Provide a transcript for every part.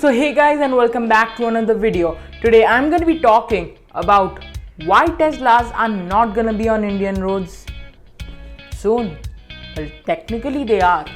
So hey guys, and welcome back to another video. Today I'm going to be talking about why Teslas are not going to be on Indian roads soon. Well, technically they are,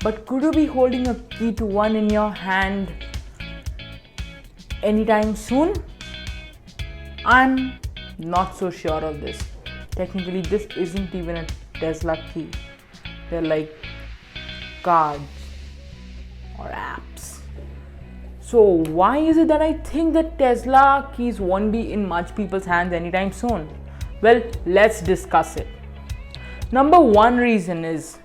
but could you be holding a key to one in your hand anytime soon? I'm not so sure of this. Technically this isn't even a Tesla key. They're like cards or apps. So why is it that I think that Tesla keys won't be in much people's hands anytime soon? Well, let's discuss it. Number one reason is,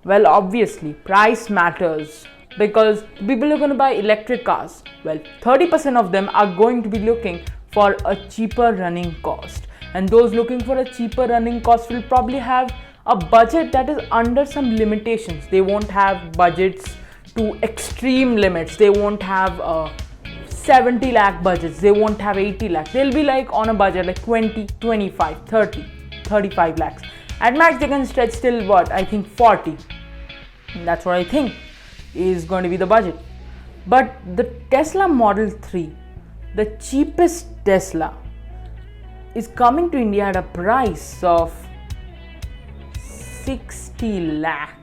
well, obviously price matters, because people are going to buy electric cars. Well, 30% of them are going to be looking for a cheaper running cost, and those looking for a cheaper running cost will probably have a budget that is under some limitations. They won't have budgets to extreme limits. They won't have 70 lakh budgets. They won't have 80 lakh. They'll be like on a budget like 20, 25, 30, 35 lakhs. At max they can stretch till what? I think 40. And that's what I think is going to be the budget. But the Tesla Model 3, the cheapest Tesla, is coming to India at a price of 60 lakh.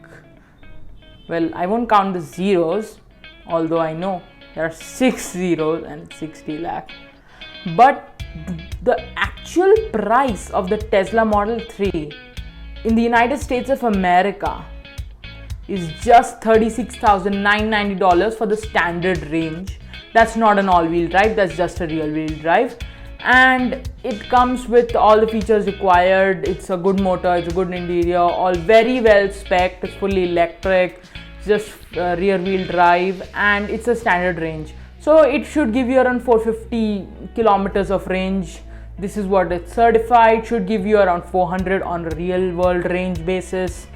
Well, I won't count the zeros, although I know there are 6 zeros and 60 lakh. But the actual price of the Tesla Model 3 in the United States of America is just $36,990 for the standard range. That's not an all-wheel drive, that's just a rear-wheel drive. And it comes with all the features required. It's a good motor, it's a good interior, all very well spec'd, it's fully electric, just rear wheel drive, and it's a standard range. So it should give you around 450 kilometers of range. This is what it's certified. Should give you around 400 on a real world range basis.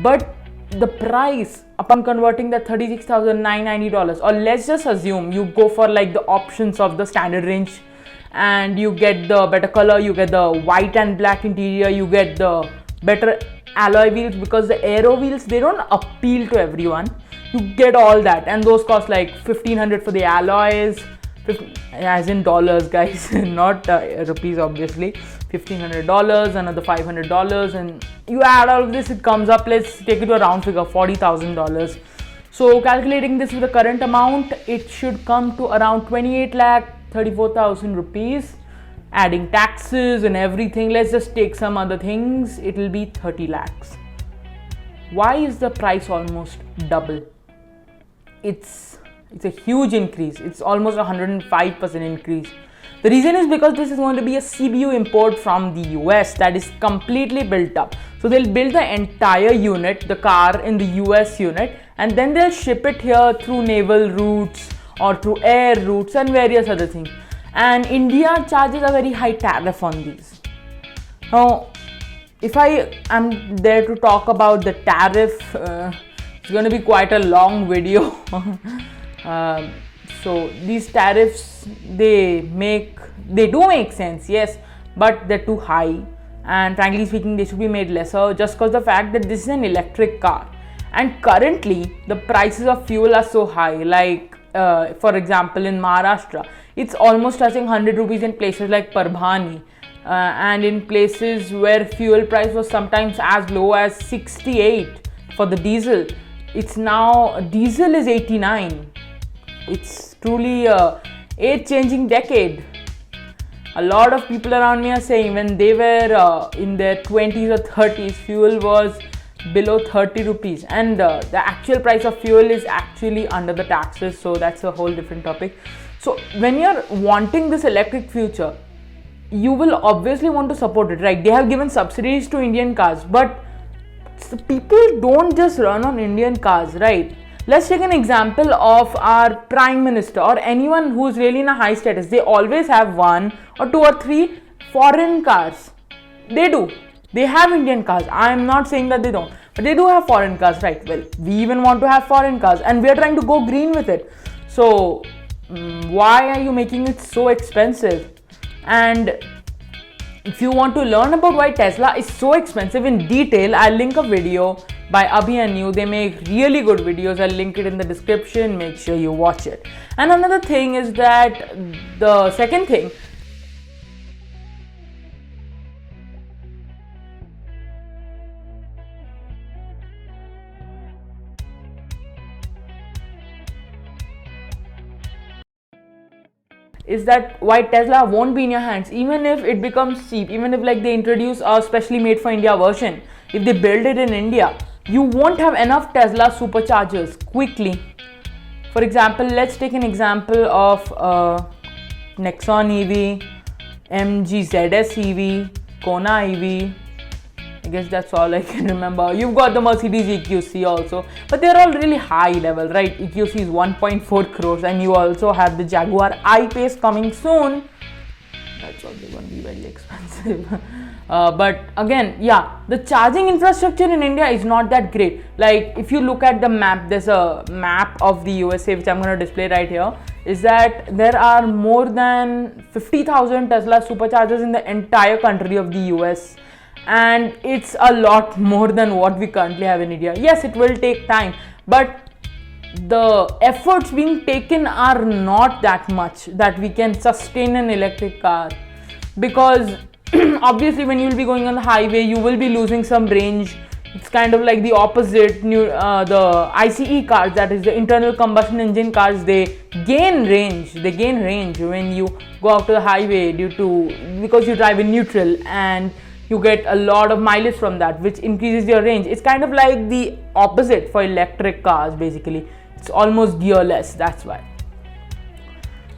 But the price upon converting that $36,990, or let's just assume you go for like the options of the standard range, and you get the better color, you get the white and black interior, you get the better alloy wheels, because the aero wheels, they don't appeal to everyone. You get all that, and those cost like $1,500 for the alloys, as in dollars guys, not rupees obviously. $1,500, another $500, and you add all of this, it comes up, let's take it to a round figure, $40,000. So calculating this with the current amount, it should come to around 28 lakh 34,000 rupees, adding taxes and everything. Let's just take some other things, it will be 30 lakhs. Why is the price almost double? It's a huge increase. It's almost 105% increase. The reason is because this is going to be a CBU import from the US that is completely built up. So they'll build the entire unit, the car in the US unit, and then they'll ship it here through naval routes or through air routes and various other things. And India charges a very high tariff on these. Now, if I am there to talk about the tariff, it's going to be quite a long video. So these tariffs, they do make sense, yes, but they're too high, and frankly speaking they should be made lesser, just because the fact that this is an electric car, and currently the prices of fuel are so high. Like for example in Maharashtra, it's almost touching 100 rupees in places like Parbhani, and in places where fuel price was sometimes as low as 68 for the diesel, it's now diesel is 89. It's truly a age-changing decade. A lot of people around me are saying when they were in their 20s or 30s, fuel was below 30 rupees, and the actual price of fuel is actually under the taxes, so that's a whole different topic. So when you're wanting this electric future, you will obviously want to support it, right? They have given subsidies to Indian cars, but people don't just run on Indian cars, right? Let's take an example of our Prime Minister or anyone who's really in a high status. They always have 1 or 2 or 3 foreign cars. They do. They have Indian cars. I'm not saying that they don't, but they do have foreign cars, right? Well, we even want to have foreign cars, and we are trying to go green with it. So why are you making it so expensive? And If you want to learn about why Tesla is so expensive in detail, I'll link a video by Abhi and you. They make really good videos. I'll link it in the description. Make sure you watch it. And another thing is that the second thing is that why Tesla won't be in your hands even if it becomes cheap, even if like they introduce a specially made for India version. If they build it in India, you won't have enough Tesla superchargers quickly. For example, let's take an example of Nexon EV, MG ZS EV, Kona EV. I guess that's all I can remember. You've got the Mercedes EQC also, but they're all really high level, right? EQC is 1.4 crores, and you also have the Jaguar I-Pace coming soon. That's also going to be very expensive. But again, yeah, the charging infrastructure in India is not that great. Like if you look at the map, there's a map of the USA which I'm going to display right here. Is that there are more than 50,000 Tesla superchargers in the entire country of the US. And it's a lot more than what we currently have in India. Yes, it will take time, but the efforts being taken are not that much that we can sustain an electric car, because obviously when you will be going on the highway, you will be losing some range. It's kind of like the opposite. The ICE cars, that is the internal combustion engine cars, they gain range. They gain range when you go out to the highway because you drive in neutral, and you get a lot of mileage from that, which increases your range. It's kind of like the opposite for electric cars. Basically, it's almost gearless. That's why.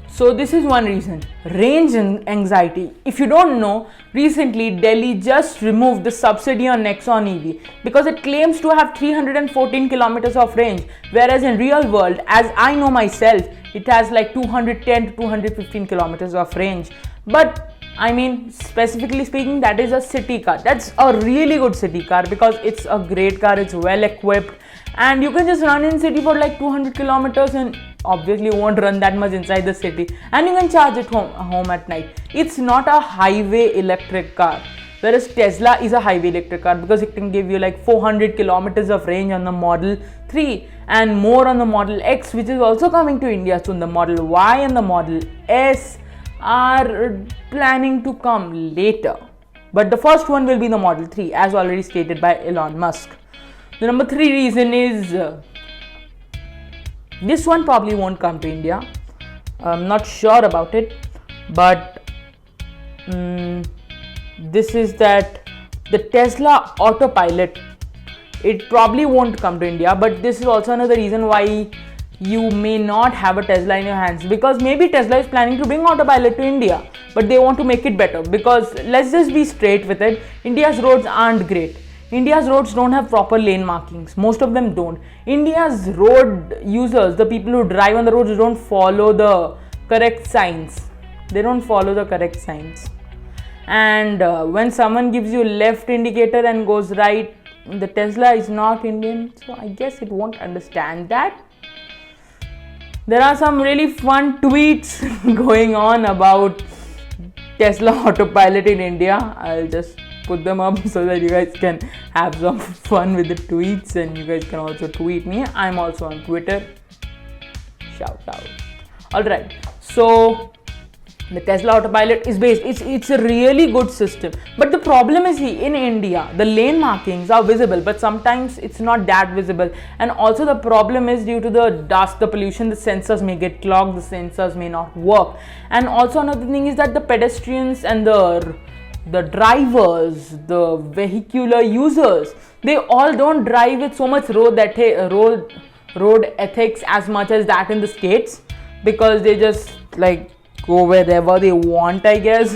So this is one reason, range anxiety. If you don't know, recently Delhi just removed the subsidy on Nexon EV because it claims to have 314 kilometers of range, whereas in real world, as I know myself, it has like 210 to 215 kilometers of range. But I mean, specifically speaking, that is a city car. That's a really good city car because it's a great car, it's well equipped, and you can just run in city for like 200 kilometers and obviously won't run that much inside the city, and you can charge it home at night. It's not a highway electric car, whereas Tesla is a highway electric car because it can give you like 400 kilometers of range on the Model 3 and more on the Model X, which is also coming to India soon. The Model Y and the Model S are planning to come later, but the first one will be the Model 3, as already stated by Elon Musk. The number 3 reason is this one probably won't come to India. I'm not sure about it, but this is that the Tesla autopilot, it probably won't come to India, but this is also another reason why you may not have a Tesla in your hands, because maybe Tesla is planning to bring autopilot to India, but they want to make it better. Because let's just be straight with it, India's roads aren't great. India's roads don't have proper lane markings. Most of them don't. India's road users, the people who drive on the roads, don't follow the correct signs. They don't follow the correct signs. And when someone gives you left indicator and goes right, the Tesla is not Indian, so I guess it won't understand that. There are some really fun tweets going on about Tesla autopilot in India. I'll just put them up so that you guys can have some fun with the tweets, and you guys can also tweet me. I'm also on Twitter. Shout out. Alright, so the Tesla autopilot is based, it's a really good system, but the problem is in India the lane markings are visible, but sometimes it's not that visible, and also the problem is due to the dust, the pollution, the sensors may get clogged, the sensors may not work. And also another thing is that the pedestrians and the drivers, the vehicular users, they all don't drive with so much road ethics as much as that in the States, because they just like go wherever they want, I guess.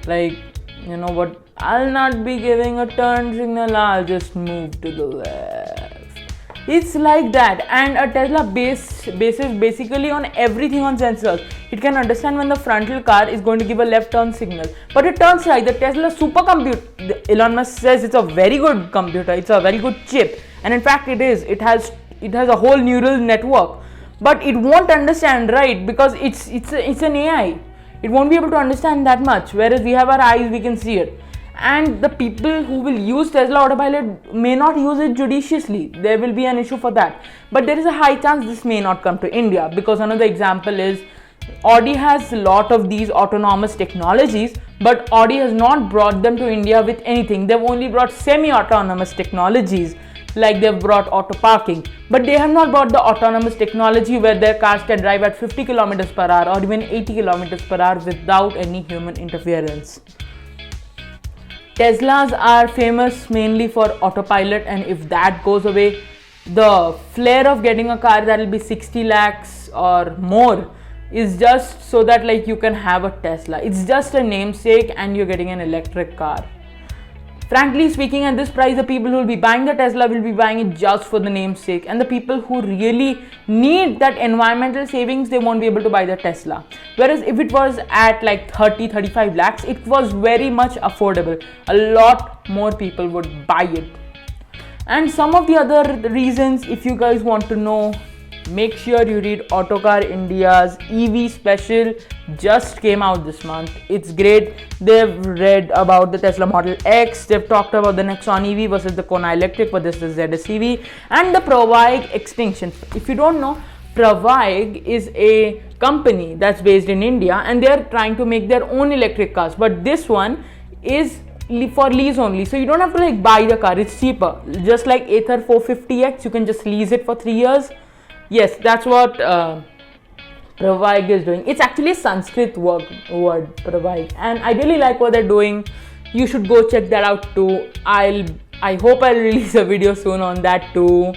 Like, you know what, I'll not be giving a turn signal, I'll just move to the left. It's like that. And a Tesla bases basically on everything on sensors. It can understand when the frontal car is going to give a left turn signal, but it turns right. The Tesla supercomputer, Elon Musk says it's a very good computer, it's a very good chip, and in fact it is. It has a whole neural network, but it won't understand right because it's an AI. It won't be able to understand that much, whereas we have our eyes, we can see it. And the people who will use Tesla Autopilot may not use it judiciously. There will be an issue for that. But there is a high chance this may not come to India, because another example is Audi has a lot of these autonomous technologies, but Audi has not brought them to India with anything. They've only brought semi-autonomous technologies, like they've brought auto parking, but they have not brought the autonomous technology where their cars can drive at 50 kilometers per hour or even 80 kilometers per hour without any human interference. Teslas are famous mainly for autopilot, and if that goes away, the flair of getting a car that will be 60 lakhs or more is just so that like you can have a Tesla. It's just a namesake and you're getting an electric car. Frankly speaking, at this price, the people who will be buying the Tesla will be buying it just for the namesake, and the people who really need that environmental savings, they won't be able to buy the Tesla. Whereas if it was at like 30-35 lakhs, it was very much affordable. A lot more people would buy it. And some of the other reasons, if you guys want to know, make sure you read Autocar India's EV special, just came out this month. It's great. They've read about the Tesla Model X, they've talked about the Nexon EV versus the Kona Electric versus the ZS EV, and the Provide extinction. If you don't know, Provide is a company that's based in India, and they're trying to make their own electric cars, but this one is for lease only, so you don't have to like buy the car. It's cheaper, just like Ather 450X. You can just lease it for 3 years. Yes, that's what Provide is doing. It's actually a Sanskrit word, Provide, and I really like what they're doing. You should go check that out too. I hope I'll release a video soon on that too.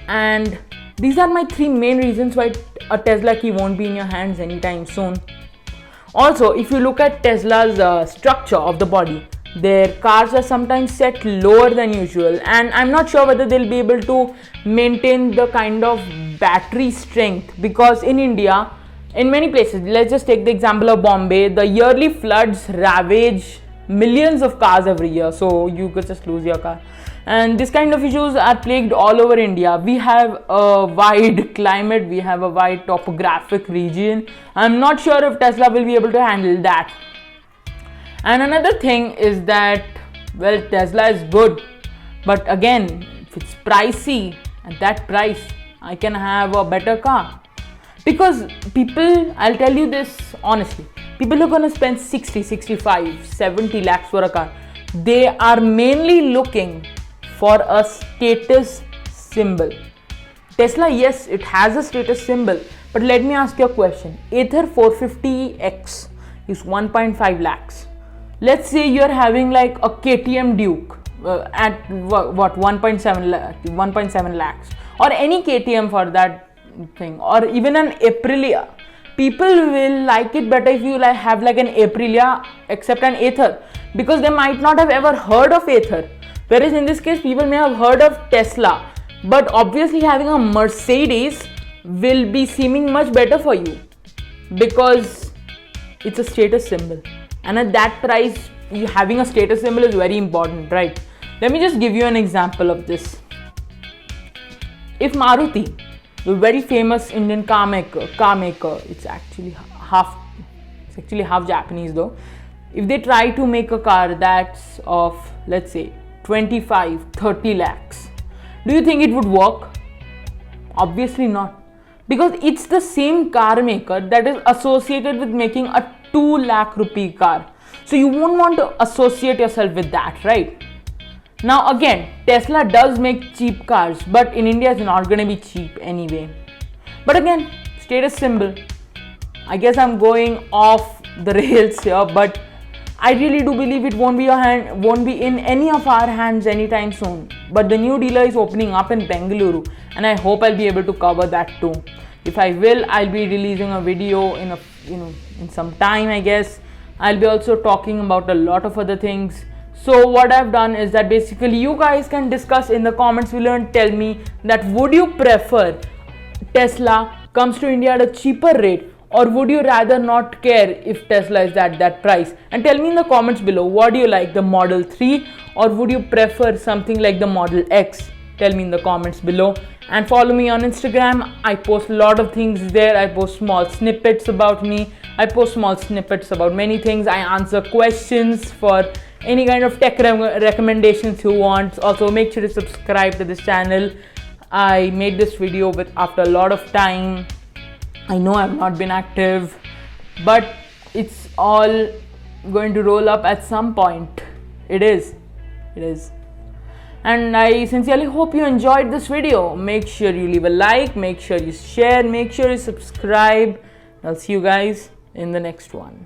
And these are my 3 main reasons why a Tesla key won't be in your hands anytime soon. Also, if you look at Tesla's structure of the body, their cars are sometimes set lower than usual, and I'm not sure whether they'll be able to maintain the kind of battery strength, because in India, in many places, let's just take the example of Bombay, the yearly floods ravage millions of cars every year, so you could just lose your car. And this kind of issues are plagued all over India. We have a wide climate, we have a wide topographic region. I'm not sure if Tesla will be able to handle that. And another thing is that, well, Tesla is good, but again, if it's pricey, at that price, I can have a better car. Because people, I'll tell you this honestly, people are going to spend 60, 65, 70 lakhs for a car. They are mainly looking for a status symbol. Tesla, yes, it has a status symbol, but let me ask you a question. Ather 450X is 1.5 lakhs. Let's say you're having like a KTM Duke at 1.7 lakhs, or any KTM for that thing, or even an Aprilia. People will like it better if you have like an Aprilia except an Ather, because they might not have ever heard of Ather. Whereas in this case, people may have heard of Tesla, but obviously having a Mercedes will be seeming much better for you because it's a status symbol. And at that price, having a status symbol is very important, right? Let me just give you an example of this. If Maruti, the very famous Indian car maker, it's actually half Japanese though. If they try to make a car that's of, let's say, 25-30 lakhs, do you think it would work? Obviously not, because it's the same car maker that is associated with making a 2 lakh rupee car. So you won't want to associate yourself with that, right? Now again, Tesla does make cheap cars, but in India it's not going to be cheap anyway. But again, status symbol. I guess I'm going off the rails here, but I really do believe it won't be in any of our hands anytime soon. But the new dealer is opening up in Bengaluru, and I hope I'll be able to cover that too. If I will, I'll be releasing a video in some time, I guess. I'll be also talking about a lot of other things. So what I've done is that basically you guys can discuss in the comments below and tell me that would you prefer Tesla comes to India at a cheaper rate, or would you rather not care if Tesla is at that price? And tell me in the comments below, what do you like, the Model 3, or would you prefer something like the Model X? Tell me in the comments below. And follow me on Instagram. I post a lot of things there. I post small snippets about me. I post small snippets about many things. I answer questions for any kind of tech recommendations you want. Also, make sure to subscribe to this channel. I made this video after a lot of time. I know I've not been active, but it's all going to roll up at some point. It is. And I sincerely hope you enjoyed this video. Make sure you leave a like, make sure you share, make sure you subscribe. I'll see you guys in the next one.